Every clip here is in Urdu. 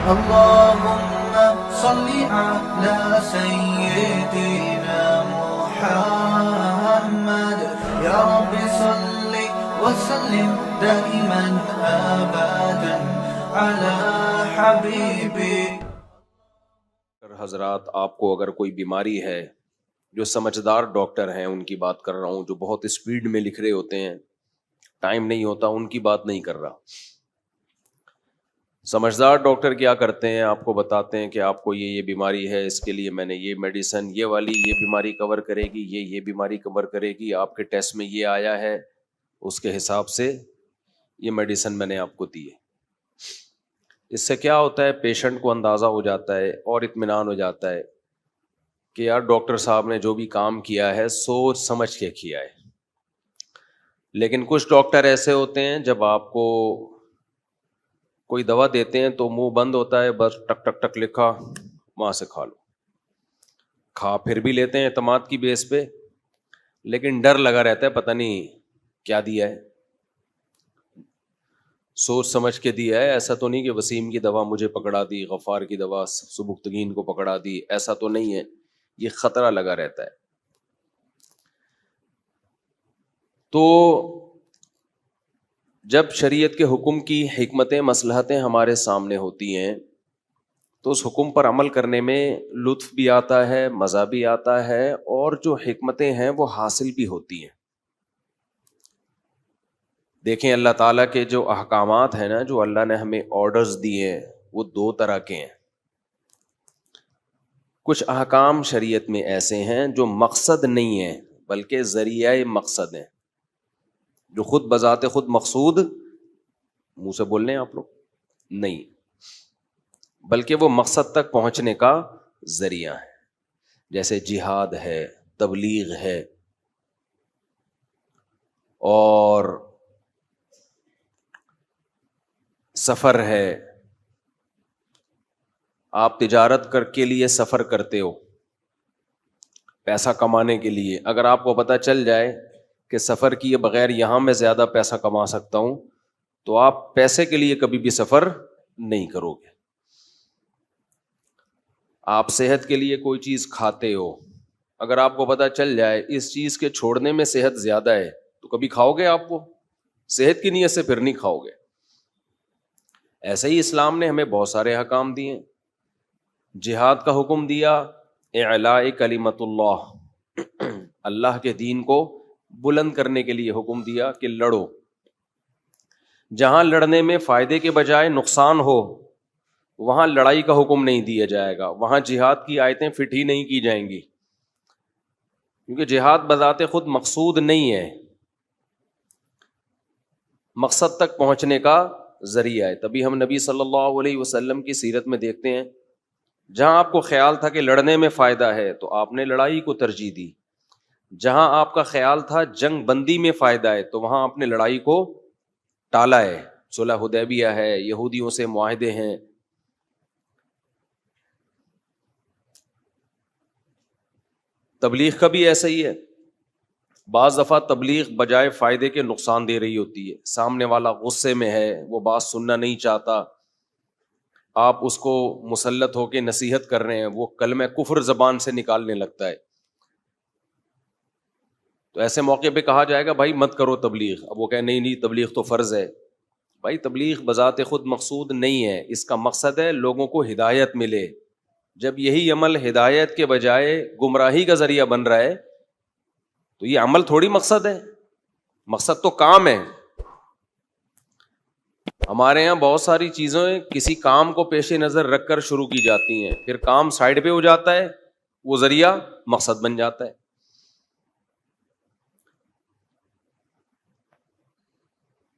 اللهم صل على سيدنا محمد يا رب صل وسلم دائما ابدا على حبيبك. حضرات، آپ کو اگر کوئی بیماری ہے، جو سمجھدار ڈاکٹر ہیں ان کی بات کر رہا ہوں، جو بہت اسپیڈ میں لکھ رہے ہوتے ہیں، ٹائم نہیں ہوتا، ان کی بات نہیں کر رہا. سمجھدار ڈاکٹر کیا کرتے ہیں؟ آپ کو بتاتے ہیں کہ آپ کو یہ بیماری ہے، اس کے لیے میں نے یہ میڈیسن، یہ والی یہ بیماری کور کرے گی، یہ بیماری کور کرے گی، آپ کے ٹیسٹ میں یہ آیا ہے، اس کے حساب سے یہ میڈیسن میں نے آپ کو دی ہے. اس سے کیا ہوتا ہے؟ پیشنٹ کو اندازہ ہو جاتا ہے اور اطمینان ہو جاتا ہے کہ یار ڈاکٹر صاحب نے جو بھی کام کیا ہے سوچ سمجھ کے کیا ہے. لیکن کچھ ڈاکٹر ایسے ہوتے ہیں، جب آپ کو کوئی دوا دیتے ہیں تو منہ بند ہوتا ہے، بس ٹک ٹک ٹک لکھا، وہاں سے کھا لو. کھا پھر بھی لیتے ہیں اعتماد کی بیس پہ، لیکن ڈر لگا رہتا ہے پتہ نہیں کیا دیا ہے، سوچ سمجھ کے دیا ہے. ایسا تو نہیں کہ وسیم کی دوا مجھے پکڑا دی، غفار کی دوا سبکتگین کو پکڑا دی، ایسا تو نہیں ہے. یہ خطرہ لگا رہتا ہے. تو جب شریعت کے حکم کی حکمتیں مصلحتیں ہمارے سامنے ہوتی ہیں تو اس حکم پر عمل کرنے میں لطف بھی آتا ہے، مزہ بھی آتا ہے، اور جو حکمتیں ہیں وہ حاصل بھی ہوتی ہیں. دیکھیں اللہ تعالیٰ کے جو احکامات ہیں نا، جو اللہ نے ہمیں آرڈرز دیے ہیں، وہ دو طرح کے ہیں. کچھ احکام شریعت میں ایسے ہیں جو مقصد نہیں ہیں بلکہ ذریعہ مقصد ہیں، جو خود بذات خود مقصود منہ سے بول رہے ہیں آپ لوگ نہیں، بلکہ وہ مقصد تک پہنچنے کا ذریعہ ہے. جیسے جہاد ہے، تبلیغ ہے، اور سفر ہے. آپ تجارت کے لیے سفر کرتے ہو پیسہ کمانے کے لیے، اگر آپ کو پتہ چل جائے کہ سفر کیے بغیر یہاں میں زیادہ پیسہ کما سکتا ہوں، تو آپ پیسے کے لیے کبھی بھی سفر نہیں کرو گے. آپ صحت کے لیے کوئی چیز کھاتے ہو، اگر آپ کو پتہ چل جائے اس چیز کے چھوڑنے میں صحت زیادہ ہے، تو کبھی کھاؤ گے؟ آپ کو صحت کی نیت سے پھر نہیں کھاؤ گے. ایسے ہی اسلام نے ہمیں بہت سارے احکام دیے. جہاد کا حکم دیا، اعلاء کلمت اللہ، اللہ کے دین کو بلند کرنے کے لیے حکم دیا کہ لڑو. جہاں لڑنے میں فائدے کے بجائے نقصان ہو وہاں لڑائی کا حکم نہیں دیا جائے گا، وہاں جہاد کی آیتیں فٹ ہی نہیں کی جائیں گی، کیونکہ جہاد بذات خود مقصود نہیں ہے، مقصد تک پہنچنے کا ذریعہ ہے. تبھی ہم نبی صلی اللہ علیہ وسلم کی سیرت میں دیکھتے ہیں، جہاں آپ کو خیال تھا کہ لڑنے میں فائدہ ہے تو آپ نے لڑائی کو ترجیح دی. جہاں آپ کا خیال تھا جنگ بندی میں فائدہ ہے تو وہاں آپ نے لڑائی کو ٹالا ہے. صلح حدیبیہ ہے، یہودیوں سے معاہدے ہیں. تبلیغ کا بھی ایسا ہی ہے. بعض دفعہ تبلیغ بجائے فائدے کے نقصان دے رہی ہوتی ہے. سامنے والا غصے میں ہے، وہ بات سننا نہیں چاہتا، آپ اس کو مسلط ہو کے نصیحت کر رہے ہیں، وہ کلمہ کفر زبان سے نکالنے لگتا ہے. تو ایسے موقع پہ کہا جائے گا بھائی مت کرو تبلیغ. اب وہ کہے نہیں تبلیغ تو فرض ہے. بھائی تبلیغ بذات خود مقصود نہیں ہے، اس کا مقصد ہے لوگوں کو ہدایت ملے. جب یہی عمل ہدایت کے بجائے گمراہی کا ذریعہ بن رہا ہے تو یہ عمل تھوڑی مقصد ہے، مقصد تو کام ہے. ہمارے یہاں بہت ساری چیزیں کسی کام کو پیش نظر رکھ کر شروع کی جاتی ہیں، پھر کام سائڈ پہ ہو جاتا ہے، وہ ذریعہ مقصد بن جاتا ہے.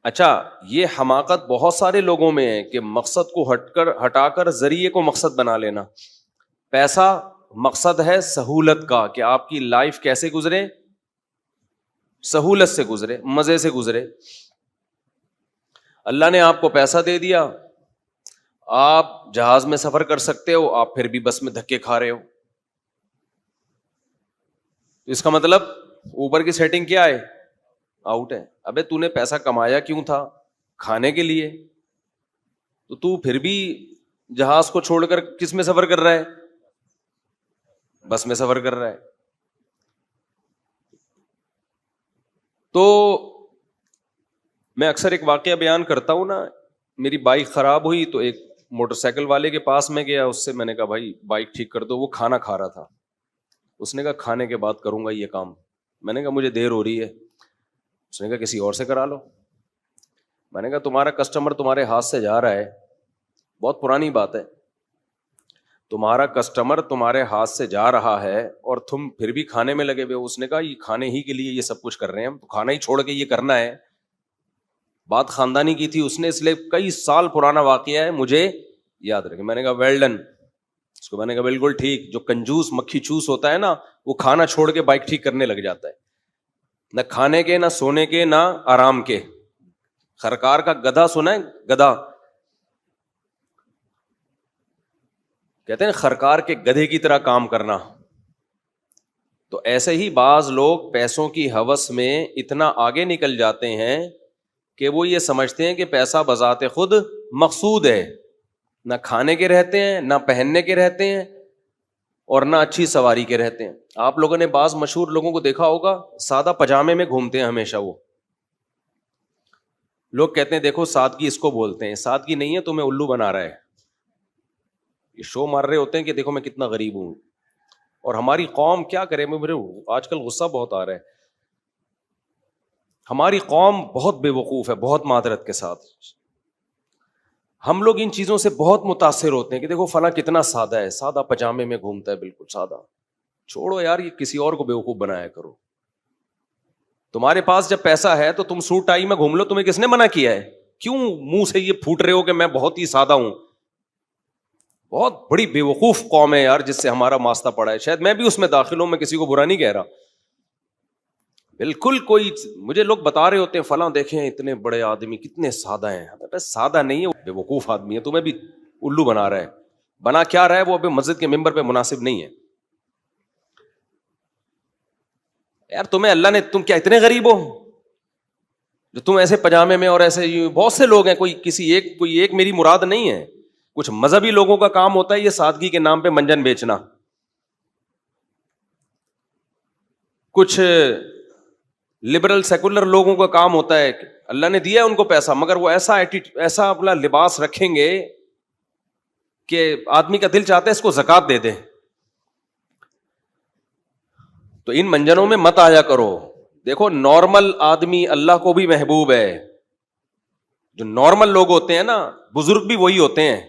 اچھا، یہ حماقت بہت سارے لوگوں میں ہے کہ مقصد کو ہٹا کر ذریعے کو مقصد بنا لینا. پیسہ مقصد ہے سہولت کا، کہ آپ کی لائف کیسے گزرے، سہولت سے گزرے، مزے سے گزرے. اللہ نے آپ کو پیسہ دے دیا، آپ جہاز میں سفر کر سکتے ہو، آپ پھر بھی بس میں دھکے کھا رہے ہو. اس کا مطلب اوپر کی سیٹنگ کیا ہے؟ آؤٹ ہے. ابے تو نے پیسہ کمایا کیوں تھا؟ کھانے کے لیے. تو پھر بھی جہاز کو چھوڑ کر کس میں سفر کر رہا ہے؟ بس میں سفر کر رہا ہے. تو میں اکثر ایک واقعہ بیان کرتا ہوں نا, میری بائک خراب ہوئی تو ایک موٹر سائیکل والے کے پاس میں گیا, اس سے میں نے کہا بھائی بائک ٹھیک کر دو. وہ کھانا کھا رہا تھا, اس نے کہا کھانے کے بعد کروں گا یہ کام. میں نے کہا مجھے دیر ہو رہی ہے. اس نے کہا کسی اور سے کرا لو. میں نے کہا تمہارا کسٹمر تمہارے ہاتھ سے جا رہا ہے, بہت پرانی بات ہے, تمہارا کسٹمر تمہارے ہاتھ سے جا رہا ہے اور تم پھر بھی کھانے میں لگے ہوئے ہو. اس نے کہا یہ کھانے ہی کے لیے یہ سب کچھ کر رہے ہیں ہم, تو کھانا ہی چھوڑ کے یہ کرنا ہے. بات خاندانی کی تھی اس نے, اس لیے کئی سال پرانا واقعہ ہے, مجھے یاد رکھے. میں نے کہا ویل ڈن. اس کو میں نے کہا بالکل ٹھیک. جو کنجوس مکھی چوس ہوتا ہے نا, وہ کھانا چھوڑ کے بائک ٹھیک کرنے لگ جاتا ہے, نہ کھانے کے, نہ سونے کے, نہ آرام کے. خرکار کا گدھا سنا ہے؟ گدھا کہتے ہیں خرکار کے گدھے کی طرح کام کرنا. تو ایسے ہی بعض لوگ پیسوں کی ہوس میں اتنا آگے نکل جاتے ہیں کہ وہ یہ سمجھتے ہیں کہ پیسہ بذات خود مقصود ہے. نہ کھانے کے رہتے ہیں, نہ پہننے کے رہتے ہیں, اور نہ اچھی سواری کے رہتے ہیں. آپ لوگوں نے بعض مشہور لوگوں کو دیکھا ہوگا, سادہ پجامے میں گھومتے ہیں ہمیشہ. وہ لوگ کہتے ہیں دیکھو سادگی اس کو بولتے ہیں. سادگی نہیں ہے, تمہیں الو بنا رہا ہے. یہ شو مار رہے ہوتے ہیں کہ دیکھو میں کتنا غریب ہوں. اور ہماری قوم کیا کرے, مجھے آج کل غصہ بہت آ رہا ہے. ہماری قوم بہت بے وقوف ہے, بہت معذرت کے ساتھ. ہم لوگ ان چیزوں سے بہت متاثر ہوتے ہیں کہ دیکھو فلاں کتنا سادہ ہے, سادہ پجامے میں گھومتا ہے, بالکل سادہ. چھوڑو یار, یہ کسی اور کو بیوقوف بنایا کرو. تمہارے پاس جب پیسہ ہے تو تم سوٹ ٹائی میں گھوم لو, تمہیں کس نے منع کیا ہے؟ کیوں منہ سے یہ پھوٹ رہے ہو کہ میں بہت ہی سادہ ہوں؟ بہت بڑی بے وقوف قوم ہے یار جس سے ہمارا واسطہ پڑا ہے. شاید میں بھی اس میں داخل ہوں, میں کسی کو برا نہیں کہہ رہا. بالکل کوئی مجھے لوگ بتا رہے ہوتے ہیں فلاں دیکھیں اتنے بڑے آدمی کتنے سادہ ہیں. سادہ نہیں ہے, بے وقوف آدمی ہے, تمہیں بھی الو بنا رہا ہے. بنا کیا رہا ہے وہ ابھی مسجد کے ممبر پہ مناسب نہیں ہے. یار تمہیں اللہ نے, تم کیا اتنے غریب ہو جو تم ایسے پجامے میں, اور ایسے بہت سے لوگ ہیں, کوئی ایک میری مراد نہیں ہے. کچھ مذہبی لوگوں کا کام ہوتا ہے یہ سادگی کے نام پہ منجن بیچنا. کچھ لبرل سیکولر لوگوں کا کام ہوتا ہے, اللہ نے دیا ہے ان کو پیسہ, مگر وہ ایسا اپنا لباس رکھیں گے کہ آدمی کا دل چاہتا ہے اس کو زکات دے دیں. تو ان منجنوں میں مت آیا کرو. دیکھو نارمل آدمی اللہ کو بھی محبوب ہے. جو نارمل لوگ ہوتے ہیں نا, بزرگ بھی وہی ہوتے ہیں.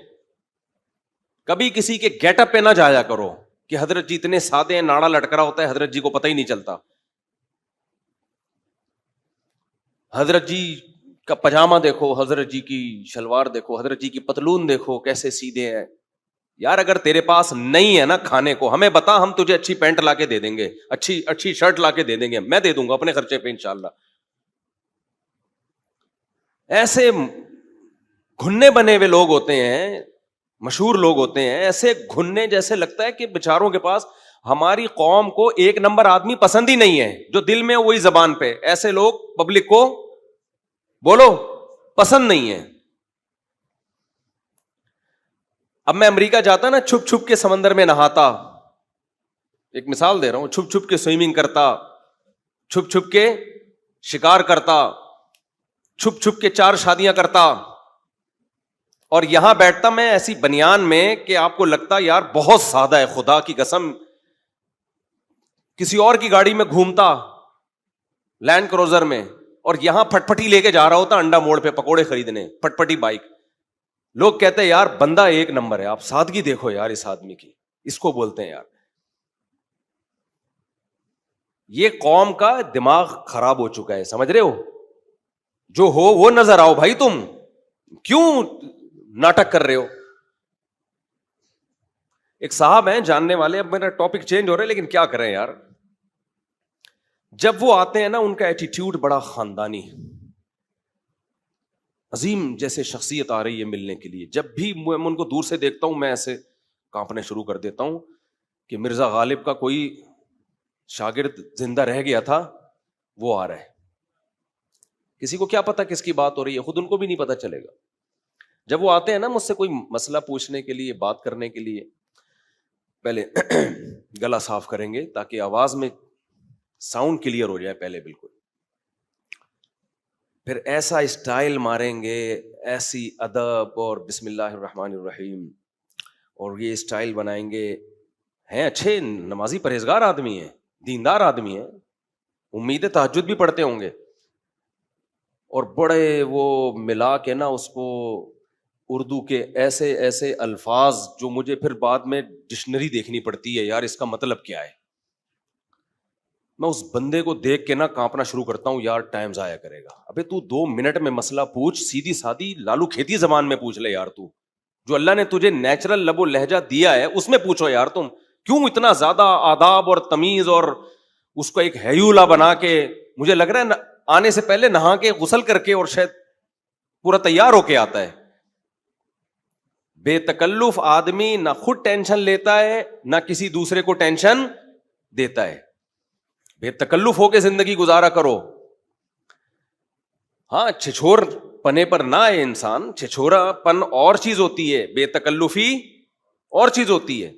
کبھی کسی کے گیٹ اپ پہ نہ جایا کرو کہ حضرت جی اتنے سادے ہیں, ناڑا لٹکرا ہوتا ہے, حضرت جی کو پتہ ہی نہیں چلتا. حضرت جی کا پجامہ دیکھو, حضرت جی کی شلوار دیکھو, حضرت جی کی پتلون دیکھو کیسے سیدھے ہیں. یار اگر تیرے پاس نہیں ہے نا کھانے کو, ہمیں بتا, ہم تجھے اچھی پینٹ لا کے دے دیں گے, اچھی شرٹ لا کے دے دیں گے, میں دے دوں گا اپنے خرچے پہ انشاءاللہ. ایسے گھننے بنے ہوئے لوگ ہوتے ہیں, مشہور لوگ ہوتے ہیں, ایسے گھننے جیسے لگتا ہے کہ بیچاروں کے پاس. ہماری قوم کو ایک نمبر آدمی پسند ہی نہیں ہے, جو دل میں وہی زبان پہ. ایسے لوگ پبلک کو بولو پسند نہیں ہے. اب میں امریکہ جاتا نا, چھپ چھپ کے سمندر میں نہاتا, ایک مثال دے رہا ہوں, چھپ چھپ کے سوئمنگ کرتا, چھپ چھپ کے شکار کرتا, چھپ چھپ کے 4 شادیاں کرتا, اور یہاں بیٹھتا میں ایسی بنیان میں کہ آپ کو لگتا یار بہت سادہ ہے, خدا کی قسم. کسی اور کی گاڑی میں گھومتا, لینڈ کروزر میں, اور یہاں پھٹ پھٹی لے کے جا رہا ہوتا انڈا موڑ پہ پکوڑے خریدنے, پھٹ پھٹی بائک. لوگ کہتے ہیں یار بندہ ایک نمبر ہے, آپ سادگی دیکھو یار اس آدمی کی, اس کو بولتے ہیں یار. یہ قوم کا دماغ خراب ہو چکا ہے, سمجھ رہے ہو؟ جو ہو وہ نظر آؤ بھائی, تم کیوں ناٹک کر رہے ہو؟ ایک صاحب ہیں جاننے والے, اب میرا ٹاپک چینج ہو رہا ہے لیکن کیا کریں یار. جب وہ آتے ہیں نا, ان کا ایٹیٹیوڈ بڑا خاندانی, عظیم جیسے شخصیت آ رہی ہے ملنے کے لیے. جب بھی میں ان کو دور سے دیکھتا ہوں میں ایسے کانپنے شروع کر دیتا ہوں کہ مرزا غالب کا کوئی شاگرد زندہ رہ گیا تھا, وہ آ رہا ہے. کسی کو کیا پتا کس کی بات ہو رہی ہے, خود ان کو بھی نہیں پتا چلے گا. جب وہ آتے ہیں نا مجھ سے کوئی مسئلہ پوچھنے کے لیے، بات کرنے کے لیے، پہلے گلا صاف کریں گے تاکہ آواز میں ساؤنڈ کلیئر ہو جائے پہلے بالکل، پھر ایسا اسٹائل ماریں گے، ایسی ادب اور بسم اللہ الرحمن الرحیم، اور یہ اسٹائل بنائیں گے. ہیں اچھے نمازی پرہیزگار آدمی ہیں، دیندار آدمی ہیں، امید تہجد بھی پڑھتے ہوں گے، اور بڑے وہ ملا کے نا اس کو اردو کے ایسے ایسے الفاظ جو مجھے پھر بعد میں ڈکشنری دیکھنی پڑتی ہے، یار اس کا مطلب کیا ہے. میں اس بندے کو دیکھ کے نا کانپنا شروع کرتا ہوں، یار ٹائم ضائع کرے گا. ابے تو 2 منٹ میں مسئلہ پوچھ، سیدھی سادی لالو کھیتی زبان میں پوچھ لے یار. تو جو اللہ نے تجھے نیچرل لب و لہجہ دیا ہے اس میں پوچھو یار. تم کیوں اتنا زیادہ آداب اور تمیز اور اس کو ایک ہیولا بنا کے، مجھے لگ رہا ہے آنے سے پہلے نہا کے غسل کر کے اور شاید پورا تیار ہو کے آتا ہے. بے تکلف آدمی نہ خود ٹینشن لیتا ہے نہ کسی دوسرے کو ٹینشن دیتا ہے. بے تکلف ہو کے زندگی گزارا کرو. ہاں چھچور پنے پر نہ آئے انسان، چھچورا پن اور چیز ہوتی ہے، بے تکلفی اور چیز ہوتی ہے.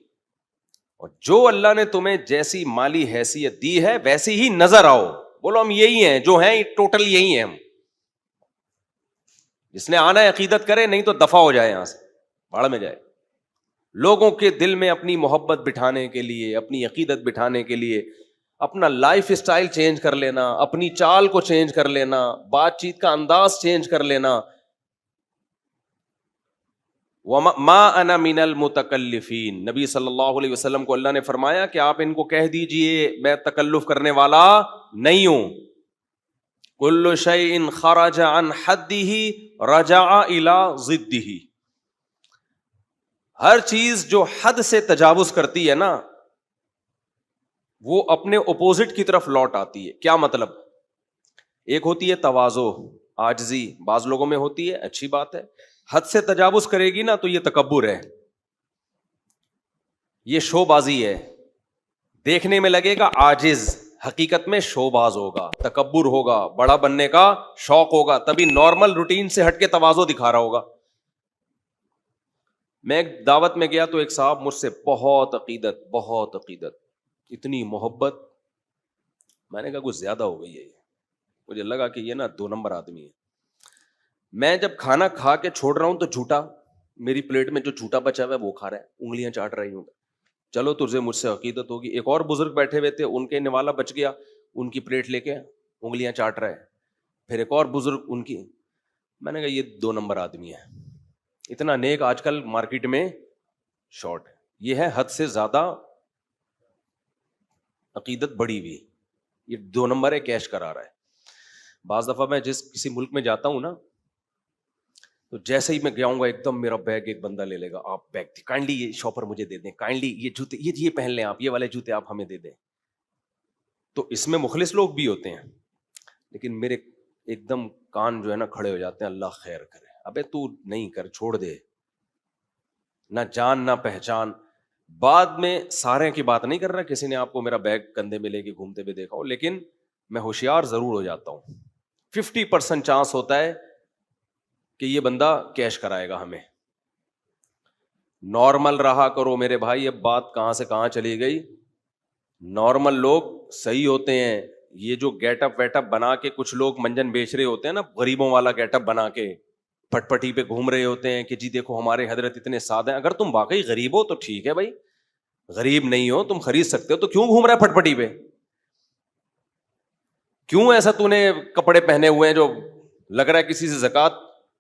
اور جو اللہ نے تمہیں جیسی مالی حیثیت دی ہے ویسی ہی نظر آؤ. بولو ہم یہی ہیں جو ہیں، ٹوٹل یہی ہیں ہم. جس نے آنا ہے عقیدت کرے، نہیں تو دفع ہو جائے یہاں سے، بھاڑ میں جائے. لوگوں کے دل میں اپنی محبت بٹھانے کے لیے، اپنی عقیدت بٹھانے کے لیے اپنا لائف اسٹائل چینج کر لینا، اپنی چال کو چینج کر لینا، بات چیت کا انداز چینج کر لینا. ما انا من المتکلفین، نبی صلی اللہ علیہ وسلم کو اللہ نے فرمایا کہ آپ ان کو کہہ دیجئے میں تکلف کرنے والا نہیں ہوں. کل شیء خرج عن حدہ رجع الی ضدہ، ہر چیز جو حد سے تجاوز کرتی ہے نا وہ اپنے اپوزٹ کی طرف لوٹ آتی ہے. کیا مطلب؟ ایک ہوتی ہے تواضع، عاجزی، بعض لوگوں میں ہوتی ہے، اچھی بات ہے. حد سے تجاوز کرے گی نا تو یہ تکبر ہے، یہ شو بازی ہے. دیکھنے میں لگے گا عاجز، حقیقت میں شو باز ہوگا، تکبر ہوگا، بڑا بننے کا شوق ہوگا، تبھی نارمل روٹین سے ہٹ کے تواضع دکھا رہا ہوگا. میں ایک دعوت میں گیا تو ایک صاحب مجھ سے بہت عقیدت، اتنی محبت. میں نے کہا کچھ زیادہ ہو گئی ہے. مجھے لگا کہ یہ نا 2 نمبر آدمی ہے. میں جب کھانا کھا کے چھوڑ رہا ہوں تو جھوٹا، میری پلیٹ میں جو جھوٹا بچا ہوا ہے وہ کھا رہا ہے، انگلیاں چاٹ رہی ہوں. چلو تجھے مجھ سے عقیدت ہوگی. ایک اور بزرگ بیٹھے ہوئے تھے، ان کے نوالا بچ گیا، ان کی پلیٹ لے کے انگلیاں چاٹ رہے. پھر ایک اور بزرگ ان کی. میں نے کہا یہ 2 نمبر آدمی ہے. اتنا نیک آج کل مارکیٹ میں شارٹ ہے. یہ ہے حد سے زیادہ عقیدت بڑی ہوئی، یہ 2 نمبر ہے، کیش کرا رہا ہے. بعض دفعہ میں کسی ملک میں جاتا ہوں نا تو جیسے ہی میں گیا ہوں گا ایک دم میرا بیگ ایک بندہ لے لے گا، آپ بیگ کائنڈلی یہ شاپر مجھے دے دیں، کائنڈلی یہ جوتے یہ پہن لیں، آپ یہ والے جوتے آپ ہمیں دے دیں. تو اس میں مخلص لوگ بھی ہوتے ہیں، لیکن میرے ایک دم کان جو ہے نا کھڑے ہو جاتے ہیں، اللہ خیر کرے. ابے تو نہیں کر، چھوڑ دے، نہ جان نہ پہچان. بعد میں سارے کی بات نہیں کر رہا، کسی نے آپ کو میرا بیگ کندھے میں لے کے گھومتے ہوئے دیکھا ہو، لیکن میں ہوشیار ضرور ہو جاتا ہوں. 50% چانس ہوتا ہے کہ یہ بندہ کیش کرائے گا ہمیں. نارمل رہا کرو میرے بھائی. اب بات کہاں سے کہاں چلی گئی. نارمل لوگ صحیح ہوتے ہیں. یہ جو گیٹ اپ ویٹ اپ بنا کے کچھ لوگ منجن بیچ رہے ہوتے ہیں نا، غریبوں والا گیٹ اپ بنا کے پٹ پٹی پہ گھوم رہے ہوتے ہیں کہ جی دیکھو ہمارے حضرت اتنے سادے ہیں. اگر تم واقعی غریب ہو تو ٹھیک ہے بھائی، غریب نہیں ہو تم خرید سکتے ہو تو کیوں گھوم رہا ہے پٹ پٹی پہ؟ کیوں ایسا تو نے کپڑے پہنے ہوئے ہیں جو لگ رہا ہے کسی سے زکات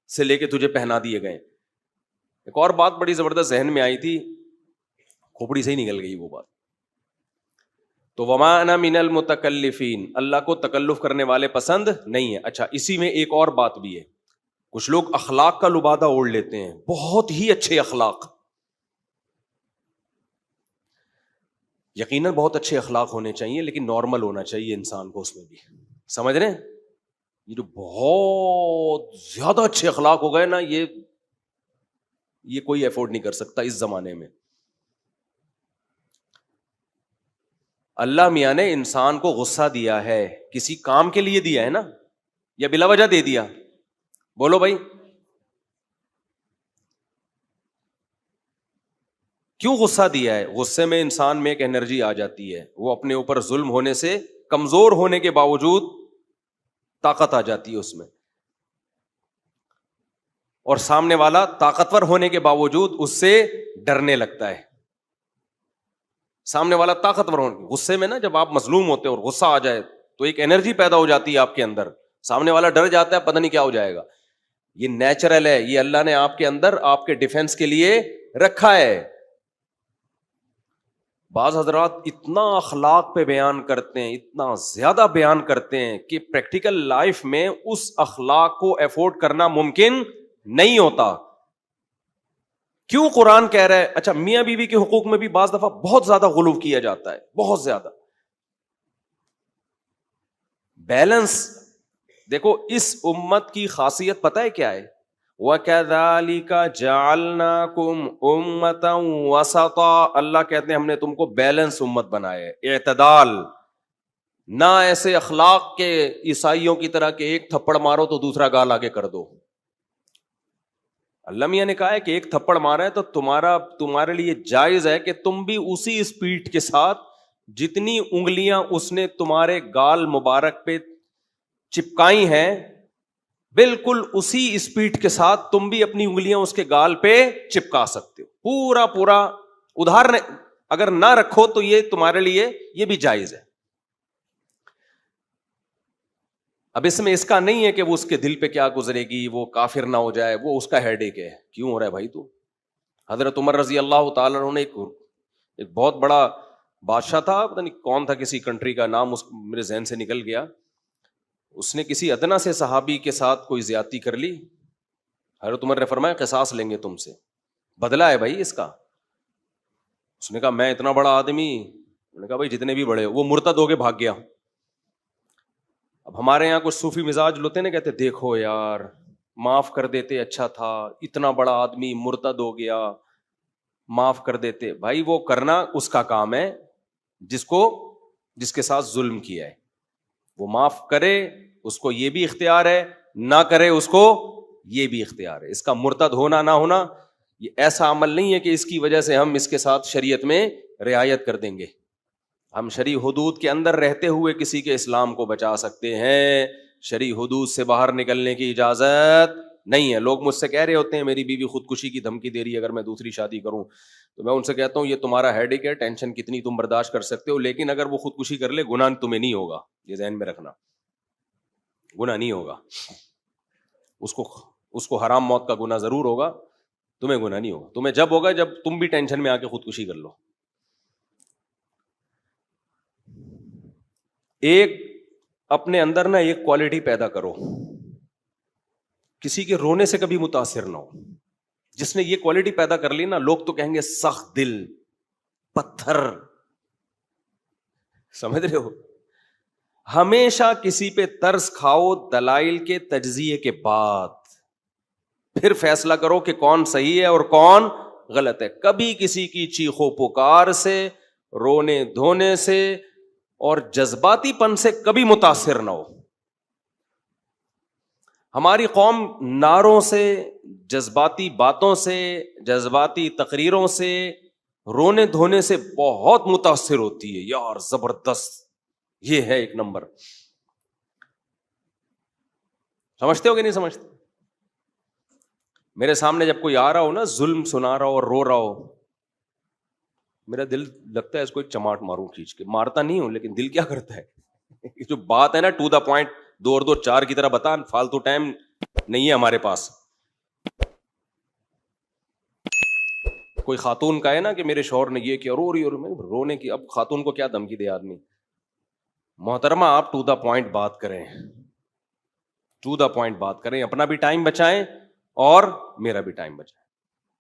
سے لے کے تجھے پہنا دیے گئے. ایک اور بات بڑی زبردست ذہن میں آئی تھی، کھوپڑی سے ہی نکل گئی وہ بات. تو وما انا من المتکلفین، اللہ کو تکلف کرنے والے پسند نہیں ہے. اچھا اسی میں ایک اور بات بھی ہے، کچھ لوگ اخلاق کا لبادہ اوڑھ لیتے ہیں، بہت ہی اچھے اخلاق. یقیناً بہت اچھے اخلاق ہونے چاہیے، لیکن نارمل ہونا چاہیے انسان کو اس میں بھی. سمجھ رہے ہیں؟ یہ جو بہت زیادہ اچھے اخلاق ہو گئے نا، یہ کوئی افورڈ نہیں کر سکتا اس زمانے میں. اللہ میاں نے انسان کو غصہ دیا ہے، کسی کام کے لیے دیا ہے نا، یا بلا وجہ دے دیا؟ بولو بھائی. کیوں غصہ دیا ہے؟ غصے میں انسان میں ایک انرجی آ جاتی ہے، وہ اپنے اوپر ظلم ہونے سے، کمزور ہونے کے باوجود طاقت آ جاتی ہے اس میں، اور سامنے والا طاقتور ہونے کے باوجود اس سے ڈرنے لگتا ہے. سامنے والا طاقتور ہونے، غصے میں نا جب آپ مظلوم ہوتے اور غصہ آ جائے تو ایک انرجی پیدا ہو جاتی ہے آپ کے اندر، سامنے والا ڈر جاتا ہے پتہ نہیں کیا ہو جائے گا. یہ نیچرل ہے، یہ اللہ نے آپ کے اندر آپ کے ڈیفenس کے لیے رکھا ہے. بعض حضرات اتنا اخلاق پہ بیان کرتے ہیں، اتنا زیادہ بیان کرتے ہیں کہ پریکٹیکل لائف میں اس اخلاق کو افورڈ کرنا ممکن نہیں ہوتا. کیوں قرآن کہہ رہا ہے؟ اچھا، میاں بیوی کے حقوق میں بھی بعض دفعہ بہت زیادہ غلو کیا جاتا ہے، بہت زیادہ. بیلنس دیکھو، اس امت کی خاصیت پتہ ہے کیا ہے؟ وَكَذَلِكَ جَعَلْنَاكُمْ أُمَّةً وَسَطًا. اللہ کہتے ہیں ہم نے تم کو بیلنس امت بنایا ہے، اعتدال. نہ ایسے اخلاق کے عیسائیوں کی طرح کہ ایک تھپڑ مارو تو دوسرا گال آگے کر دو. اللہ میاں نے کہا ہے کہ ایک تھپڑ مارا ہے تو تمہارے لیے جائز ہے کہ تم بھی اسی اسپیڈ کے ساتھ جتنی انگلیاں اس نے تمہارے گال مبارک پہ چپکائی ہیں، بالکل اسی اسپیڈ کے ساتھ تم بھی اپنی انگلیاں اس کے گال پہ چپکا سکتے ہو. پورا ادھار اگر نہ رکھو تو یہ تمہارے لیے یہ بھی جائز ہے. اب اس میں اس کا نہیں ہے کہ وہ اس کے دل پہ کیا گزرے گی، وہ کافر نہ ہو جائے، وہ اس کا ہیڈ ایک ہے. کیوں ہو رہا ہے بھائی؟ تو حضرت عمر رضی اللہ تعالیٰ عنہ نے ایک بہت بڑا بادشاہ تھا، پتہ نہیں کون تھا، کسی کنٹری کا نام میرے ذہن سے نکل گیا. اس نے کسی ادنا سے صحابی کے ساتھ کوئی زیادتی کر لی. حضرت عمر نے فرمایا قصاص لیں گے تم سے، بدلہ ہے بھائی اس کا. اس نے کہا میں اتنا بڑا آدمی؟ انہوں نے کہا بھائی جتنے بھی بڑے ہو. وہ مرتد ہو کے بھاگ گیا. اب ہمارے یہاں کچھ صوفی مزاج لوتے نا، کہتے دیکھو یار معاف کر دیتے اچھا تھا، اتنا بڑا آدمی مرتد ہو گیا، معاف کر دیتے. بھائی وہ کرنا اس کا کام ہے جس کے ساتھ ظلم کیا ہے. وہ معاف کرے، اس کو یہ بھی اختیار ہے، نہ کرے اس کو یہ بھی اختیار ہے. اس کا مرتد ہونا نہ ہونا یہ ایسا عمل نہیں ہے کہ اس کی وجہ سے ہم اس کے ساتھ شریعت میں رعایت کر دیں گے. ہم شرعی حدود کے اندر رہتے ہوئے کسی کے اسلام کو بچا سکتے ہیں، شرعی حدود سے باہر نکلنے کی اجازت نہیں ہے. لوگ مجھ سے کہہ رہے ہوتے ہیں میری بیوی خودکشی کی دھمکی دے رہی ہے اگر میں دوسری شادی کروں، تو میں ان سے کہتا ہوں یہ تمہارا ہیڈیک ہے، ٹینشن کتنی تم برداشت کر سکتے ہو، لیکن اگر وہ خودکشی کر لے گناہ تمہیں نہیں ہوگا. یہ ذہن میں رکھنا، گناہ نہیں ہوگا. اس کو حرام موت کا گناہ ضرور ہوگا، تمہیں گناہ نہیں ہوگا. تمہیں جب ہوگا جب تم بھی ٹینشن میں آ کے خودکشی کر لو. ایک اپنے اندر نا ایک کوالٹی پیدا کرو، کسی کے رونے سے کبھی متاثر نہ ہو. جس نے یہ کوالٹی پیدا کر لی نا، لوگ تو کہیں گے سخت دل، پتھر. سمجھ رہے ہو؟ ہمیشہ کسی پہ ترس کھاؤ دلائل کے تجزیے کے بعد، پھر فیصلہ کرو کہ کون صحیح ہے اور کون غلط ہے. کبھی کسی کی چیخو پکار سے، رونے دھونے سے اور جذباتی پن سے کبھی متاثر نہ ہو. ہماری قوم نعروں سے، جذباتی باتوں سے، جذباتی تقریروں سے، رونے دھونے سے بہت متاثر ہوتی ہے. یار زبردست، یہ ہے ایک نمبر. سمجھتے ہو کہ نہیں سمجھتے؟ میرے سامنے جب کوئی آ رہا ہو نا، ظلم سنا رہا ہو اور رو رہا ہو، میرا دل لگتا ہے اس کو ایک چماٹ ماروں کھینچ کے. مارتا نہیں ہوں لیکن دل کیا کرتا ہے جو بات ہے نا ٹو دا پوائنٹ، 2 اور 2 4 کی طرح بتا. فالتو ٹائم نہیں ہے ہمارے پاس. کوئی خاتون کا ہے نا کہ میرے شوہر نے یہ کیا، رو رہی اور رونے کی. اب خاتون کو کیا دھمکی دے آدمی؟ محترمہ آپ ٹو دا پوائنٹ بات کریں، ٹو دا پوائنٹ بات کریں، اپنا بھی ٹائم بچائیں اور میرا بھی ٹائم بچائیں.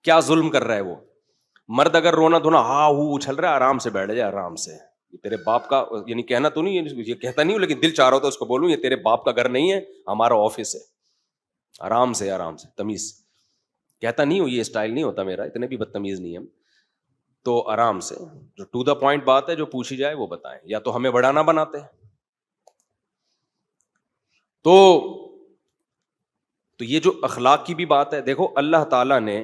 کیا ظلم کر رہا ہے وہ مرد؟ اگر رونا دھونا ہاں ہو اچھل رہا ہے، آرام سے بیٹھ جائے، آرام سے. یہ تیرے باپ کا، یعنی کہنا تو نہیں، یہ کہتا نہیں ہوں لیکن دل چاہ رہا ہوتا اس کو بولوں، یہ تیرے باپ کا گھر نہیں ہے، ہمارا آفس ہے. آرام سے، آرام سے، تمیز. کہتا نہیں ہوں، یہ اسٹائل نہیں ہوتا میرا، اتنے بھی بدتمیز نہیں ہم. تو آرام سے جو ٹو دا پوائنٹ بات ہے جو پوچھی جائے وہ بتائیں، یا تو ہمیں بڑھانا بناتے ہیں. تو یہ جو اخلاق کی بھی بات ہے، دیکھو اللہ تعالیٰ نے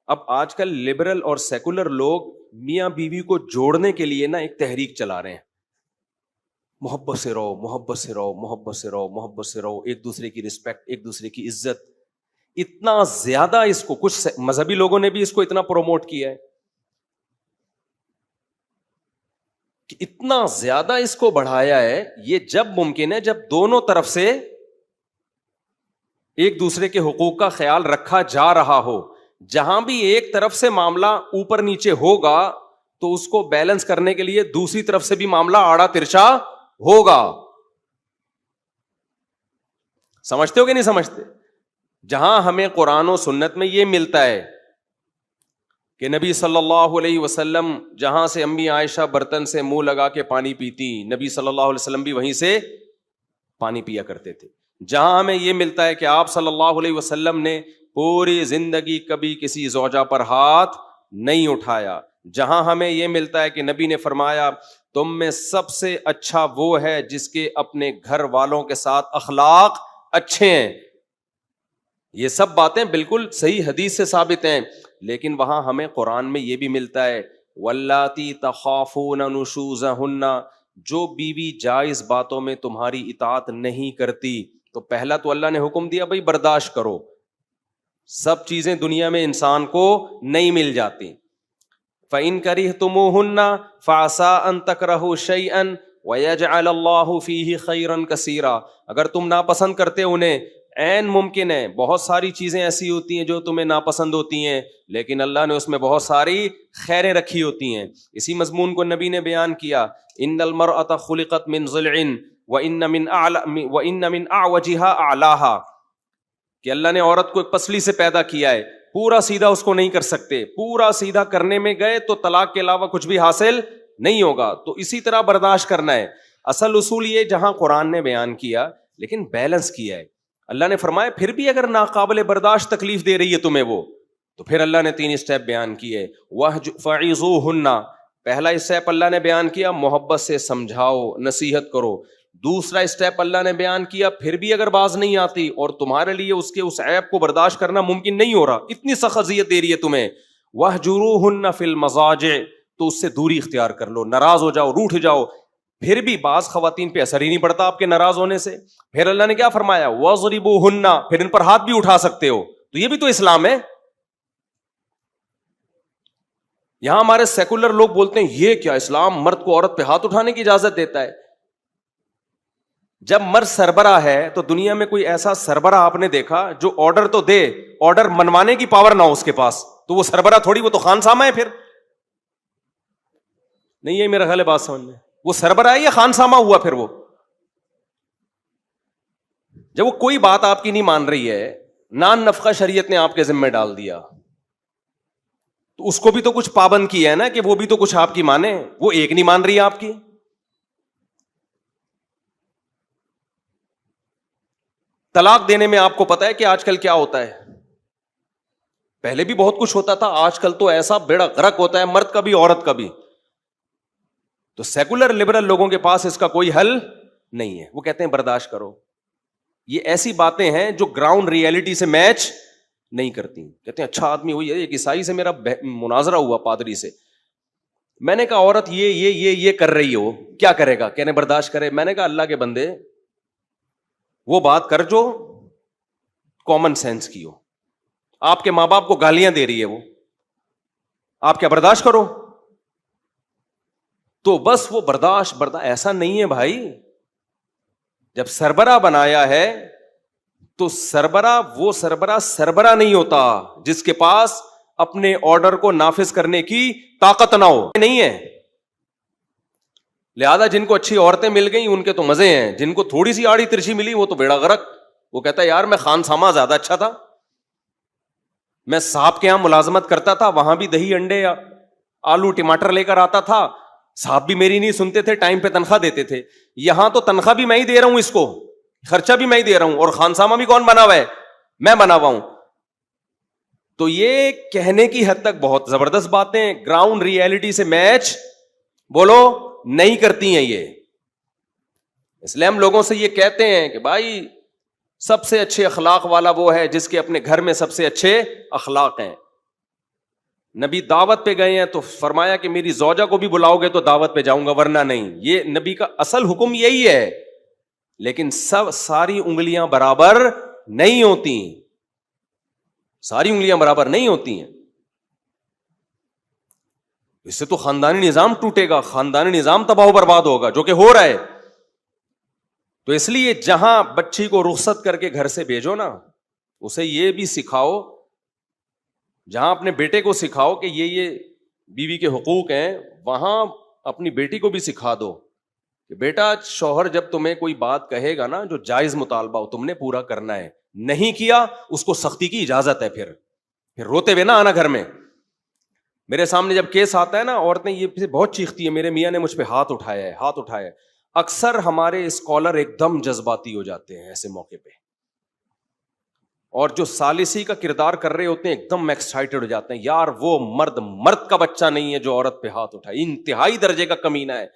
اب آج کل لبرل اور سیکولر لوگ میاں بیوی کو جوڑنے کے لیے نا ایک تحریک چلا رہے ہیں، محبت سے رہو، محبت سے رہو، محبت سے رہو، محبت سے رہو، ایک دوسرے کی رسپیکٹ، ایک دوسرے کی عزت. اتنا زیادہ اس کو کچھ مذہبی لوگوں نے بھی اس کو اتنا پروموٹ کیا ہے کہ اتنا زیادہ اس کو بڑھایا ہے. یہ جب ممکن ہے جب دونوں طرف سے ایک دوسرے کے حقوق کا خیال رکھا جا رہا ہو. جہاں بھی ایک طرف سے معاملہ اوپر نیچے ہوگا تو اس کو بیلنس کرنے کے لیے دوسری طرف سے بھی معاملہ آڑا ترچھا ہوگا. سمجھتے ہو کہ نہیں سمجھتے؟ جہاں ہمیں قرآن و سنت میں یہ ملتا ہے کہ نبی صلی اللہ علیہ وسلم جہاں سے امی عائشہ برتن سے منہ لگا کے پانی پیتی، نبی صلی اللہ علیہ وسلم بھی وہیں سے پانی پیا کرتے تھے. جہاں ہمیں یہ ملتا ہے کہ آپ صلی اللہ علیہ وسلم نے پوری زندگی کبھی کسی زوجہ پر ہاتھ نہیں اٹھایا. جہاں ہمیں یہ ملتا ہے کہ نبی نے فرمایا تم میں سب سے اچھا وہ ہے جس کے اپنے گھر والوں کے ساتھ اخلاق اچھے ہیں. یہ سب باتیں بالکل صحیح حدیث سے ثابت ہیں. لیکن وہاں ہمیں قرآن میں یہ بھی ملتا ہے واللاتی تخافون نشوزہن، جو بیوی جائز باتوں میں تمہاری اطاعت نہیں کرتی. تو پہلا تو اللہ نے حکم دیا بھائی برداشت کرو. سب چیزیں دنیا میں انسان کو نہیں مل جاتی. فَإِن كَرِهْتُمُوهُنَّ فَعَسَىٰ أَن تَكْرَهُوا شَيْئًا وَيَجْعَلَ اللَّهُ فِيهِ خَيْرًا كَثِيرًا. اگر تم ناپسند کرتے انہیں، عین ممکن ہے بہت ساری چیزیں ایسی ہوتی ہیں جو تمہیں ناپسند ہوتی ہیں لیکن اللہ نے اس میں بہت ساری خیریں رکھی ہوتی ہیں. اسی مضمون کو نبی نے بیان کیا ان المرأة خلقت من ضلع وان من اعوجها اعلاها، کہ اللہ نے عورت کو ایک پسلی سے پیدا کیا ہے، پورا سیدھا اس کو نہیں کر سکتے. پورا سیدھا کرنے میں گئے تو طلاق کے علاوہ کچھ بھی حاصل نہیں ہوگا. تو اسی طرح برداشت کرنا ہے. اصل اصول یہ جہاں قرآن نے بیان کیا لیکن بیلنس کیا ہے. اللہ نے فرمایا پھر بھی اگر ناقابل برداشت تکلیف دے رہی ہے تمہیں وہ، تو پھر اللہ نے 3 اسٹیپ بیان کیے. فَعِظُوهُنَّ، پہلا اسٹیپ اللہ نے بیان کیا محبت سے سمجھاؤ، نصیحت کرو. دوسرا اسٹیپ اللہ نے بیان کیا پھر بھی اگر باز نہیں آتی اور تمہارے لیے اس کے اس عیب کو برداشت کرنا ممکن نہیں ہو رہا، اتنی سخت اذیت دے رہی ہے تمہیں، وَاهْجُرُوهُنَّ فِي الْمَضَاجِعِ، تو اس سے دوری اختیار کر لو، ناراض ہو جاؤ، روٹھ جاؤ. پھر بھی بعض خواتین پہ اثر ہی نہیں پڑتا آپ کے ناراض ہونے سے. پھر اللہ نے کیا فرمایا وَاضْرِبُوهُنَّ، پھر ان پر ہاتھ بھی اٹھا سکتے ہو. تو یہ بھی تو اسلام ہے. یہاں ہمارے سیکولر لوگ بولتے ہیں یہ کیا اسلام مرد کو عورت پہ ہاتھ اٹھانے کی اجازت دیتا ہے. جب مرد سربراہ ہے تو دنیا میں کوئی ایسا سربراہ آپ نے دیکھا جو آرڈر تو دے، آرڈر منوانے کی پاور نہ ہو اس کے پاس؟ تو وہ سربراہ تھوڑی، وہ تو خان سامہ ہے. پھر نہیں، یہ میرا خیال ہے بات سمجھ میں، وہ سربراہ یا خان سامہ ہوا. پھر وہ جب وہ کوئی بات آپ کی نہیں مان رہی ہے، نان نفقہ شریعت نے آپ کے ذمہ ڈال دیا، تو اس کو بھی تو کچھ پابند کیا ہے نا کہ وہ بھی تو کچھ آپ کی مانے. وہ ایک نہیں مان رہی آپ کی. طلاق دینے میں آپ کو پتا ہے کہ آج کل کیا ہوتا ہے؟ پہلے بھی بہت کچھ ہوتا تھا، آج کل تو ایسا بیڑا غرق ہوتا ہے مرد کا بھی عورت کا بھی. تو سیکولر لبرل لوگوں کے پاس اس کا کوئی حل نہیں ہے. وہ کہتے ہیں برداشت کرو. یہ ایسی باتیں ہیں جو گراؤنڈ ریئلٹی سے میچ نہیں کرتی. کہتے ہیں اچھا آدمی ہوئی ہے، ایک عیسائی سے میرا مناظرہ ہوا پادری سے، میں نے کہا عورت یہ کر رہی ہو، کیا کرے گا؟ کہنے برداشت کرے. میں نے کہا اللہ کے بندے وہ بات کر جو کامن سینس کی ہو. آپ کے ماں باپ کو گالیاں دے رہی ہے وہ، آپ کیا برداشت کرو؟ تو بس وہ برداشت ایسا نہیں ہے بھائی. جب سربراہ بنایا ہے تو وہ سربراہ نہیں ہوتا جس کے پاس اپنے آرڈر کو نافذ کرنے کی طاقت نہ ہو. نہیں ہے. لہذا جن کو اچھی عورتیں مل گئیں ان کے تو مزے ہیں، جن کو تھوڑی سی آڑی ترچھی ملی وہ تو بیڑا غرق. وہ کہتا ہے یار میں خان سامہ زیادہ اچھا تھا، میں صاحب کے یہاں ملازمت کرتا تھا، وہاں بھی دہی انڈے آلو ٹماٹر لے کر آتا تھا، صاحب بھی میری نہیں سنتے تھے، ٹائم پہ تنخواہ دیتے تھے. یہاں تو تنخواہ بھی میں ہی دے رہا ہوں، اس کو خرچہ بھی میں ہی دے رہا ہوں، اور خانسامہ بھی کون بنا ہوا ہے؟ میں بنا ہوا ہوں. تو یہ کہنے کی حد تک بہت زبردست باتیں گراؤنڈ ریئلٹی سے میچ بولو نہیں کرتی ہیں یہ. اس لیے ہم لوگوں سے یہ کہتے ہیں کہ بھائی سب سے اچھے اخلاق والا وہ ہے جس کے اپنے گھر میں سب سے اچھے اخلاق ہیں. نبی دعوت پہ گئے ہیں تو فرمایا کہ میری زوجہ کو بھی بلاؤ گے تو دعوت پہ جاؤں گا ورنہ نہیں. یہ نبی کا اصل حکم یہی ہے. لیکن ساری انگلیاں برابر نہیں ہوتی, ساری انگلیاں برابر نہیں ہوتی ہیں. اس سے تو خاندانی نظام ٹوٹے گا, خاندانی نظام تباہ و برباد ہوگا, جو کہ ہو رہا ہے. تو اس لیے جہاں بچی کو رخصت کر کے گھر سے بھیجو نا, اسے یہ بھی سکھاؤ, جہاں اپنے بیٹے کو سکھاؤ کہ یہ بیوی کے حقوق ہیں, وہاں اپنی بیٹی کو بھی سکھا دو کہ بیٹا شوہر جب تمہیں کوئی بات کہے گا نا جو جائز مطالبہ ہو, تم نے پورا کرنا ہے, نہیں کیا اس کو سختی کی اجازت ہے. پھر روتے ہوئے نا آنا گھر میں. میرے سامنے جب کیس آتا ہے نا, عورتیں یہ بہت چیختی ہیں, میرے میاں نے مجھ پہ ہاتھ اٹھایا ہے, ہاتھ اٹھایا ہے. اکثر ہمارے اسکالر ایک دم جذباتی ہو جاتے ہیں ایسے موقع پہ, اور جو ثالثی کا کردار کر رہے ہوتے ہیں ایک دم ایکسائٹڈ ہو جاتے ہیں, یار وہ مرد کا بچہ نہیں ہے جو عورت پہ ہاتھ اٹھائے, انتہائی درجے کا کمینہ ہے.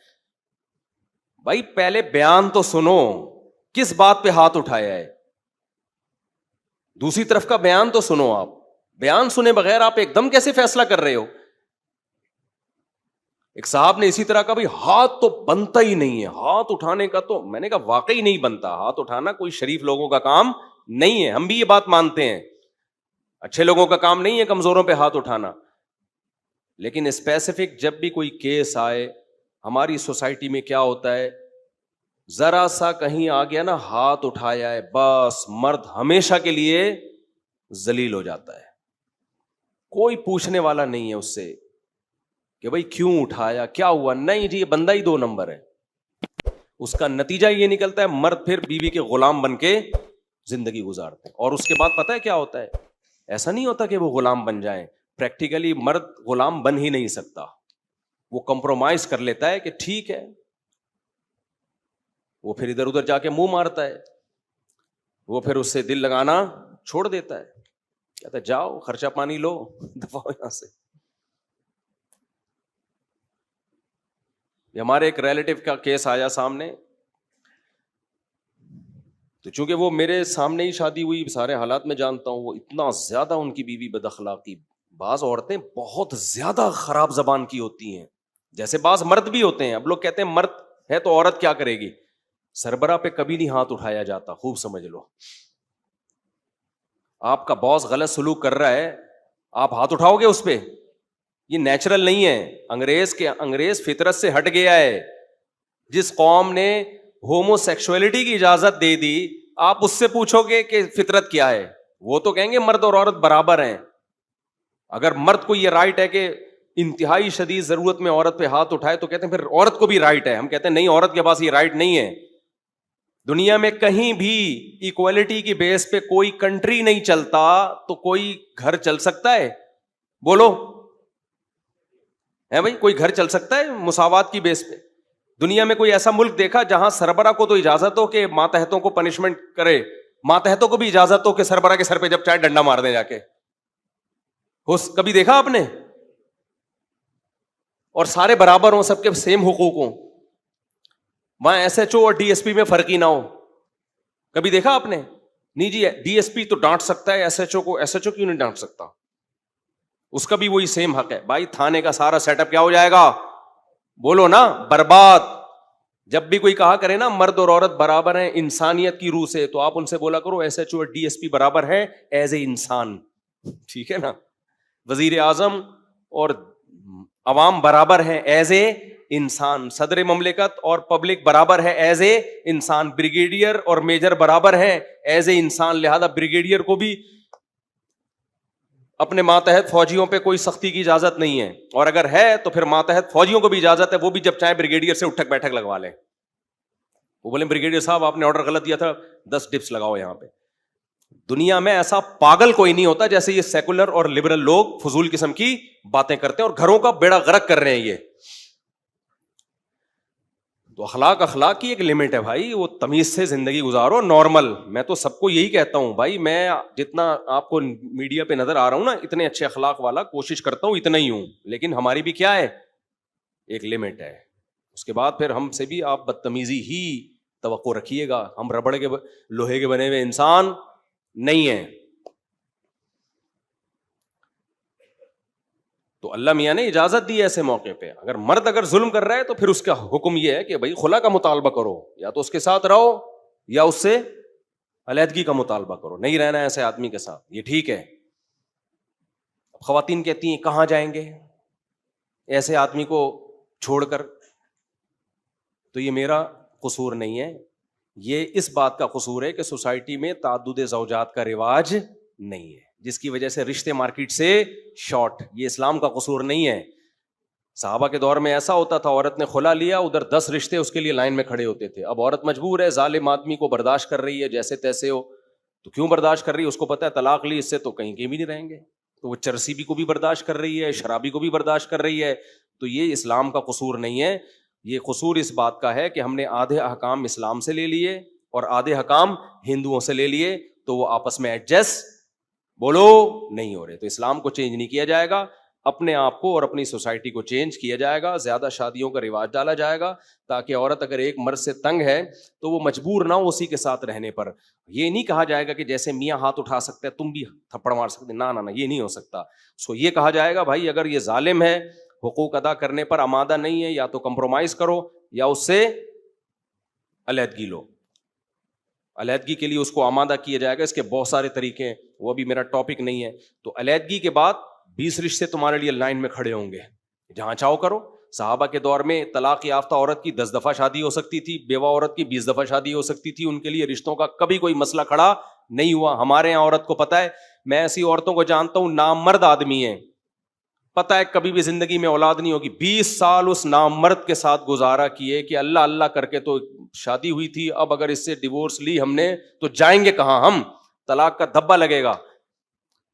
بھائی پہلے بیان تو سنو, کس بات پہ ہاتھ اٹھایا ہے, دوسری طرف کا بیان تو سنو. آپ بیان سنے بغیر آپ ایک دم کیسے فیصلہ کر رہے ہو؟ ایک صاحب نے اسی طرح کا, بھائی ہاتھ تو بنتا ہی نہیں ہے, ہاتھ اٹھانے کا تو, میں نے کہا واقعی نہیں بنتا, ہاتھ اٹھانا کوئی شریف لوگوں کا کام نہیں ہے, ہم بھی یہ بات مانتے ہیں, اچھے لوگوں کا کام نہیں ہے کمزوروں پہ ہاتھ اٹھانا. لیکن اسپیسیفک جب بھی کوئی کیس آئے, ہماری سوسائٹی میں کیا ہوتا ہے, ذرا سا کہیں آ گیا نا ہاتھ اٹھایا ہے, بس مرد ہمیشہ کے لیے ذلیل ہو جاتا ہے. کوئی پوچھنے والا نہیں ہے اس سے کہ بھائی کیوں اٹھایا, کیا ہوا, نہیں جی یہ بندہ ہی 2 نمبر ہے. اس کا نتیجہ یہ نکلتا ہے مرد پھر بیوی کے غلام بن کے زندگی گزارتے ہیں. اور اس کے بعد پتہ ہے کیا ہوتا ہے, ایسا نہیں ہوتا کہ وہ غلام بن جائیں, پریکٹیکلی مرد غلام بن ہی نہیں سکتا, وہ کمپرومائز کر لیتا ہے کہ ٹھیک ہے, وہ پھر ادھر ادھر جا کے منہ مارتا ہے, وہ پھر اس سے دل لگانا چھوڑ دیتا ہے, کہتا ہے جاؤ خرچہ پانی لو, دفعہ یہاں سے. ہمارے ایک ریلیٹیو کا کیس آیا سامنے, تو چونکہ وہ میرے سامنے ہی شادی ہوئی, سارے حالات میں جانتا ہوں, وہ اتنا زیادہ ان کی بیوی بد اخلاقی, بعض عورتیں بہت زیادہ خراب زبان کی ہوتی ہیں, جیسے بعض مرد بھی ہوتے ہیں. اب لوگ کہتے ہیں مرد ہے تو عورت کیا کرے گی, سربراہ پہ کبھی نہیں ہاتھ اٹھایا جاتا, خوب سمجھ لو. آپ کا باس غلط سلوک کر رہا ہے, آپ ہاتھ اٹھاؤ گے اس پہ, یہ نیچرل نہیں ہے. انگریز فطرت سے ہٹ گیا ہے. جس قوم نے ہومو سیکسولیٹی کی اجازت دے دی, آپ اس سے پوچھو گے کہ فطرت کیا ہے, وہ تو کہیں گے مرد اور عورت برابر ہیں. اگر مرد کو یہ رائٹ ہے کہ انتہائی شدید ضرورت میں عورت پہ ہاتھ اٹھائے تو کہتے ہیں پھر عورت کو بھی رائٹ ہے. ہم کہتے ہیں نہیں, عورت کے پاس یہ رائٹ نہیں ہے. دنیا میں کہیں بھی ایکوالٹی کی بیس پہ کوئی کنٹری نہیں چلتا, تو کوئی گھر چل سکتا ہے؟ بولو ہے بھائی, کوئی گھر چل سکتا ہے مساوات کی بیس پہ؟ دنیا میں کوئی ایسا ملک دیکھا جہاں سربراہ کو تو اجازت ہو کہ ماتحتوں کو پنشمنٹ کرے, ماتحتوں کو بھی اجازت ہو کہ سربراہ کے سر پہ جب چاہے ڈنڈا مار دیں جا کے؟ کبھی دیکھا آپ نے؟ اور سارے برابر ہوں, سب کے سیم حقوق ہوں, وہاں ایس ایچ او اور ڈی ایس پی میں فرق ہی نہ ہو. کبھی دیکھا آپ نے؟ نہیں جی, ڈی ایس پی تو ڈانٹ سکتا ہے ایس ایچ او کو, ایس ایچ او کیوں نہیں ڈانٹ سکتا؟ اس کا بھی وہی سیم حق ہے. بھائی تھانے کا سارا سیٹ اپ کیا ہو جائے گا؟ بولو نا, برباد. جب بھی کوئی کہا کرے نا مرد اور عورت برابر ہیں انسانیت کی روح سے, تو آپ ان سے بولا کرو ایس ایچ او اور ڈی ایس پی برابر ہے ایز اے انسان, ٹھیک ہے نا. وزیر اعظم اور عوام برابر ہیں ایز اے انسان, صدر مملکت اور پبلک برابر ہے ایز اے انسان, بریگیڈیئر اور میجر برابر ہیں ایز اے انسان. لہذا بریگیڈیئر کو بھی اپنے ماتحت فوجیوں پہ کوئی سختی کی اجازت نہیں ہے, اور اگر ہے تو پھر ماتحت فوجیوں کو بھی اجازت ہے, وہ بھی جب چاہے بریگیڈیئر سے اٹھک بیٹھک لگوا لیں. وہ بولیں بریگیڈیئر صاحب آپ نے آرڈر غلط دیا تھا, 10 ڈپس لگاؤ یہاں پہ. دنیا میں ایسا پاگل کوئی نہیں ہوتا جیسے یہ سیکولر اور لبرل لوگ فضول قسم کی باتیں کرتے ہیں اور گھروں کا بیڑا غرق کر رہے ہیں. یہ تو اخلاق کی ایک لمٹ ہے بھائی, وہ تمیز سے زندگی گزارو نارمل. میں تو سب کو یہی کہتا ہوں بھائی, میں جتنا آپ کو میڈیا پہ نظر آ رہا ہوں نا اتنے اچھے اخلاق والا کوشش کرتا ہوں اتنا ہی ہوں, لیکن ہماری بھی کیا ہے, ایک لمٹ ہے. اس کے بعد پھر ہم سے بھی آپ بدتمیزی ہی توقع رکھیے گا, ہم ربڑ کے لوہے کے بنے ہوئے انسان نہیں ہیں. تو اللہ میاں نے اجازت دی ایسے موقع پہ. اگر مرد اگر ظلم کر رہا ہے تو پھر اس کا حکم یہ ہے کہ بھائی خلا کا مطالبہ کرو, یا تو اس کے ساتھ رہو یا اس سے علیحدگی کا مطالبہ کرو, نہیں رہنا ایسے آدمی کے ساتھ, یہ ٹھیک ہے. اب خواتین کہتی ہیں کہاں جائیں گے ایسے آدمی کو چھوڑ کر, تو یہ میرا قصور نہیں ہے, یہ اس بات کا قصور ہے کہ سوسائٹی میں تعدد زوجات کا رواج نہیں ہے, جس کی وجہ سے رشتے مارکیٹ سے شارٹ. یہ اسلام کا قصور نہیں ہے. صحابہ کے دور میں ایسا ہوتا تھا, عورت نے خلا لیا, ادھر 10 رشتے اس کے لیے لائن میں کھڑے ہوتے تھے. اب عورت مجبور ہے, ظالم آدمی کو برداشت کر رہی ہے جیسے تیسے ہو, تو کیوں برداشت کر رہی ہے؟ اس کو پتا ہے طلاق لی اس سے تو کہیں بھی نہیں رہیں گے, تو وہ چرسی بھی کو بھی برداشت کر رہی ہے, شرابی کو بھی برداشت کر رہی ہے. تو یہ اسلام کا قصور نہیں ہے, یہ قصور اس بات کا ہے کہ ہم نے آدھے احکام اسلام سے لے لیے اور آدھے حکام ہندوؤں سے لے لیے, تو وہ آپس میں ایڈجسٹ بولو نہیں ہو رہے. تو اسلام کو چینج نہیں کیا جائے گا, اپنے آپ کو اور اپنی سوسائٹی کو چینج کیا جائے گا. زیادہ شادیوں کا رواج ڈالا جائے گا تاکہ عورت اگر ایک مرد سے تنگ ہے تو وہ مجبور نہ ہو اسی کے ساتھ رہنے پر. یہ نہیں کہا جائے گا کہ جیسے میاں ہاتھ اٹھا سکتے ہیں تم بھی تھپڑ مار سکتے, نہ یہ نہیں ہو سکتا. سو یہ کہا جائے گا بھائی اگر یہ ظالم ہے, حقوق ادا کرنے پر آمادہ نہیں ہے, یا تو کمپرومائز کرو یا اس سے علیحدگی لو. علیحدگی کے لیے اس کو آمادہ کیا جائے گا, اس کے بہت سارے طریقے ہیں, وہ بھی میرا ٹاپک نہیں ہے. تو علیحدگی کے بعد 20 رشتے تمہارے لیے لائن میں کھڑے ہوں گے, جہاں چاہو کرو. صحابہ کے دور میں طلاق یافتہ عورت کی 10 دفعہ شادی ہو سکتی تھی, بیوہ عورت کی 20 دفعہ شادی ہو سکتی تھی, ان کے لیے رشتوں کا کبھی کوئی مسئلہ کھڑا نہیں ہوا. ہمارے یہاں عورت کو پتا ہے, میں ایسی عورتوں کو جانتا ہوں نامرد آدمی ہیں, پتا ہے کبھی بھی زندگی میں اولاد نہیں ہوگی, 20 سال اس نامرد کے ساتھ گزارا کیے کہ اللہ اللہ کر کے تو شادی ہوئی تھی, اب اگر اس سے ڈیورس لی ہم نے تو جائیں گے کہاں ہم, طلاق کا دھبا لگے گا.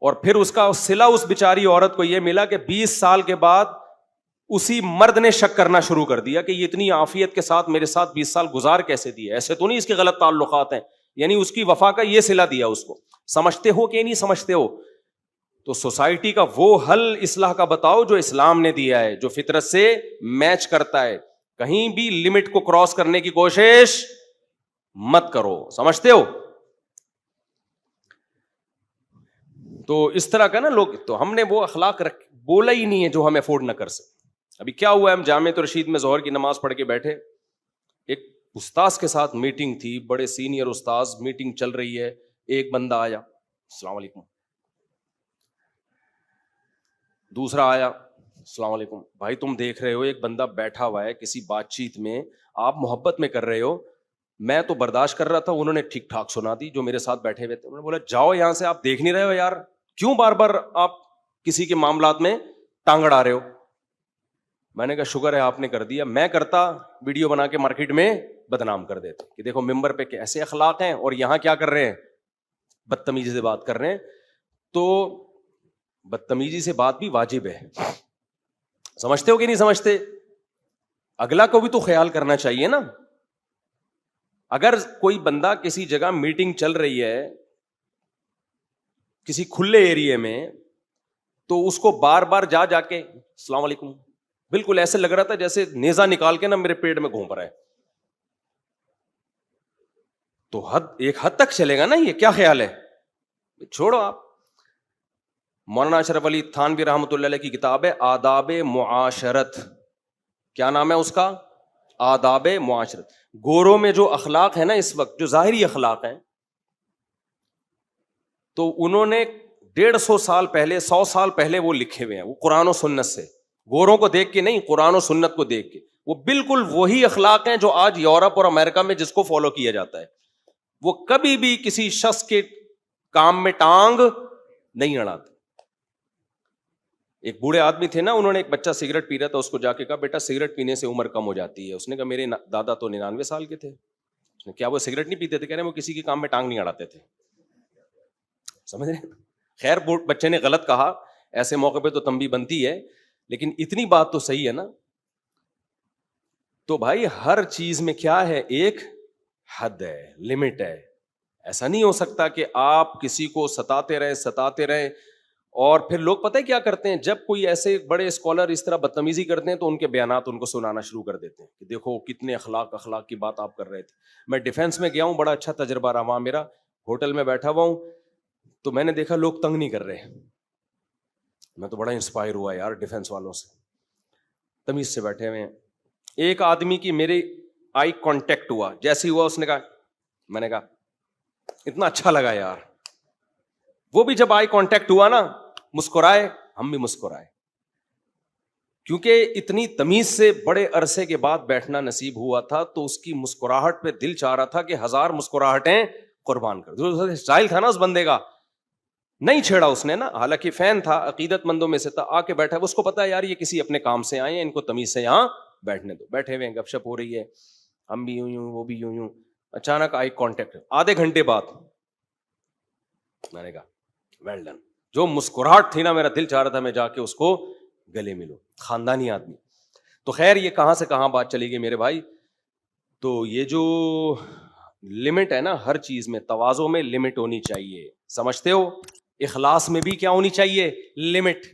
اور پھر اس کا صلہ اس بیچاری عورت کو یہ ملا کہ 20 سال کے بعد اسی مرد نے شک کرنا شروع کر دیا کہ یہ اتنی عافیت کے ساتھ میرے ساتھ 20 سال گزار کیسے دیے, ایسے تو نہیں اس کے غلط تعلقات ہیں, یعنی اس کی وفا کا یہ صلہ دیا اس کو. سمجھتے ہو کہ نہیں سمجھتے ہو؟ تو سوسائٹی کا وہ حل اصلاح کا بتاؤ جو اسلام نے دیا ہے, جو فطرت سے میچ کرتا ہے. کہیں بھی لمٹ کو کراس کرنے کی کوشش مت کرو, سمجھتے ہو؟ تو اس طرح کا نا لوگ, تو ہم نے وہ اخلاق بولا ہی نہیں ہے جو ہم افورڈ نہ کر سکتے. ابھی کیا ہوا ہے, ہم جامعۃ الرشید میں ظہر کی نماز پڑھ کے بیٹھے, ایک استاذ کے ساتھ میٹنگ تھی, بڑے سینئر استاذ, میٹنگ چل رہی ہے, ایک بندہ آیا, السلام علیکم, دوسرا آیا, السلام علیکم. بھائی تم دیکھ رہے ہو ایک بندہ بیٹھا ہوا ہے کسی بات چیت میں, آپ محبت میں کر رہے ہو, میں تو برداشت کر رہا تھا, انہوں نے ٹھیک ٹھاک سنا دی جو میرے ساتھ بیٹھے ہوئے تھے. انہوں نے بولا جاؤ یہاں سے, آپ دیکھ نہیں رہے ہو یار, کیوں بار بار آپ کسی کے معاملات میں ٹانگ اڑا رہے ہو. میں نے کہا شکر ہے آپ نے کر دیا, میں کرتا ویڈیو بنا کے مارکیٹ میں بدنام کر دیتا کہ دیکھو ممبر پہ کیسے اخلاق ہیں, اور یہاں کیا کر رہے ہیں, بدتمیزی سے بات کر رہے ہیں. تو بدتمیزی سے بات بھی واجب ہے, سمجھتے ہو کہ نہیں سمجھتے؟ اگلا کو بھی تو خیال کرنا چاہیے نا. اگر کوئی بندہ کسی جگہ میٹنگ چل رہی ہے کسی کھلے ایریے میں, تو اس کو بار بار جا کے السلام علیکم, بالکل ایسے لگ رہا تھا جیسے نیزہ نکال کے نا میرے پیٹ میں گھوم رہا ہے. تو ایک حد تک چلے گا نا, یہ کیا خیال ہے؟ چھوڑو آپ. مولانا اشرف علی تھانوی رحمۃ اللہ علیہ کی کتاب ہے آداب معاشرت, کیا نام ہے اس کا؟ آداب معاشرت. گوروں میں جو اخلاق ہے نا اس وقت, جو ظاہری اخلاق ہیں, تو انہوں نے 150 سال پہلے 100 سال پہلے وہ لکھے ہوئے ہیں, وہ قرآن و سنت سے, گوروں کو دیکھ کے نہیں, قرآن و سنت کو دیکھ کے. وہ بالکل وہی اخلاق ہیں جو آج یورپ اور امریکہ میں جس کو فالو کیا جاتا ہے. وہ کبھی بھی کسی شخص کے کام میں ٹانگ نہیں اڑاتے. ایک بوڑھے آدمی تھے نا, انہوں نے ایک بچہ سگریٹ پی رہا تھا, اس کو جا کے کہا بیٹا سگریٹ پینے سے عمر کم ہو جاتی ہے. اس نے کہا میرے دادا تو 99 سال کے تھے. اس نے کیا وہ سگریٹ نہیں پیتے تھے؟ کہہ رہے ہیں وہ کسی کے کام میں ٹانگ نہیں اڑاتے تھے. سمجھ رہے ہیں؟ خیر بچے نے غلط کہا, ایسے موقع پہ تو تنبیہ بنتی ہے, لیکن اتنی بات تو صحیح ہے نا. تو بھائی ہر چیز میں کیا ہے, ایک حد ہے, لمٹ ہے. ایسا نہیں ہو سکتا کہ آپ کسی کو ستاتے رہیں. اور پھر لوگ پتہ ہے کیا کرتے ہیں, جب کوئی ایسے بڑے اسکالر اس طرح بدتمیزی کرتے ہیں تو ان کے بیانات ان کو سنانا شروع کر دیتے ہیں کہ دیکھو کتنے اخلاق کی بات آپ کر رہے تھے. میں ڈیفینس میں گیا ہوں, بڑا اچھا تجربہ رہا وہاں میرا, ہوٹل میں بیٹھا ہوا ہوں, تو میں نے دیکھا لوگ تنگ نہیں کر رہے. میں تو بڑا انسپائر ہوا یار ڈیفینس والوں سے, تمیز سے بیٹھے ہوئے ہیں. ایک آدمی کی میرے آئی کانٹیکٹ ہوا, جیسے ہی ہوا اس نے کہا, میں نے کہا اتنا اچھا لگا یار. وہ بھی جب آئی کانٹیکٹ ہوا نا مسکرائے, ہم بھی مسکرائے, کیونکہ اتنی تمیز سے بڑے عرصے کے بعد بیٹھنا نصیب ہوا تھا, تو اس کی مسکراہٹ پہ دل چاہ رہا تھا کہ 1000 مسکراہٹیں قربان کر دو. اسٹائل تھا نا اس بندے کا, نہیں چھیڑا اس نے نا, حالانکہ فین تھا, عقیدت مندوں میں سے تھا, آ کے بیٹھا, اس کو پتا ہے یار یہ کسی اپنے کام سے آئے ہیں, ان کو تمیز سے یہاں بیٹھنے دو. بیٹھے ہوئے گپ شپ ہو رہی ہے, ہم بھی یوں یوں وہ بھی یوں یوں. اچانک آئی کانٹیکٹ, آدھے گھنٹے بعد میں نے کہا ویل ڈن. جو مسکراہٹ تھی نا, میرا دل چاہ رہا تھا میں جا کے اس کو گلے ملوں, خاندانی آدمی. تو خیر یہ کہاں سے کہاں بات چلی گئی میرے بھائی. تو یہ جو لمٹ ہے نا ہر چیز میں, تواضع میں لمٹ ہونی چاہیے, سمجھتے ہو؟ اخلاص میں بھی کیا ہونی چاہیے؟ لمٹ.